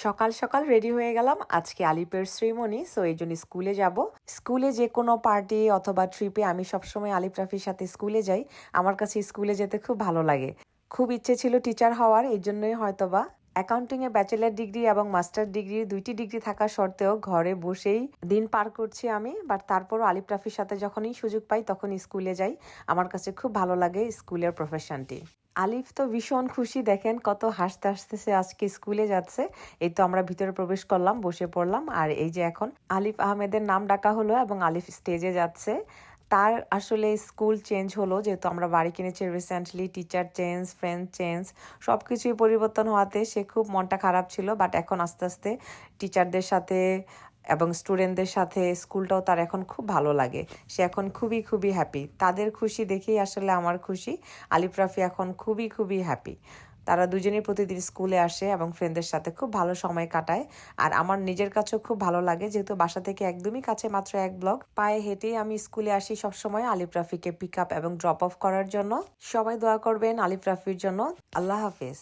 সকাল সকাল রেডি হয়ে গেলাম। আজকে আলিপের শ্রীমণি, সো এই জন্য স্কুলে যাব। স্কুলে যে কোনো পার্টি অথবা ট্রিপে আমি সবসময় আলিফ রাফির সাথে স্কুলে যাই। আমার কাছে স্কুলে যেতে খুব ভালো লাগে। খুব ইচ্ছে ছিল টিচার হওয়ার, এই জন্যই হয়তোবা অ্যাকাউন্টিংয়ে ব্যাচেলার ডিগ্রি এবং মাস্টার ডিগ্রি দুইটি ডিগ্রি থাকা সত্ত্বেও ঘরে বসেই দিন পার করছি আমি। বাট তারপরও আলিফ রাফির সাথে যখনই সুযোগ পাই তখন স্কুলে যাই। আমার কাছে খুব ভালো লাগে স্কুলের প্রফেশনটি। আলিফ তো ভীষণ খুশি, দেখেন কত হাসতে হাসতেছে আজকে স্কুলে যাচ্ছে। এই তো আমরা ভিতরে প্রবেশ করলাম, বসে পড়লাম, আর এই যে এখন আলিফ আহমেদের নাম ডাকা হলো এবং আলিফ স্টেজে যাচ্ছে। তার আসলে স্কুল চেঞ্জ হলো, যেহেতু আমরা বাড়ি কিনেছি recently, teacher change, friend change, সব কিছুই পরিবর্তন হওয়াতে সে খুব মনটা খারাপ ছিল। বাট এখন আস্তে আস্তে টিচারদের সাথে এবং স্টুডেন্টদের সাথে স্কুলটাও তার এখন খুব ভালো লাগে। সে এখন খুবই খুবই হ্যাপি। তাদের খুশি দেখেই আসলে আমার খুশি। আলিফ রাফি এখন খুবই খুবই হ্যাপি। তারা দুজনেই প্রতিদিন স্কুলে আসে এবং ফ্রেন্ডদের সাথে খুব ভালো সময় কাটায়। আর আমার নিজের কাছেও খুব ভালো লাগে, যেহেতু বাসা থেকে একদমই কাছে, মাত্র 1 ব্লক। পায়ে হেঁটেই আমি স্কুলে আসি সবসময় আলিফ রাফিকে পিক আপ এবং ড্রপ অফ করার জন্য। সবাই দোয়া করবেন আলিফ রাফির জন্য। আল্লাহ হাফেজ।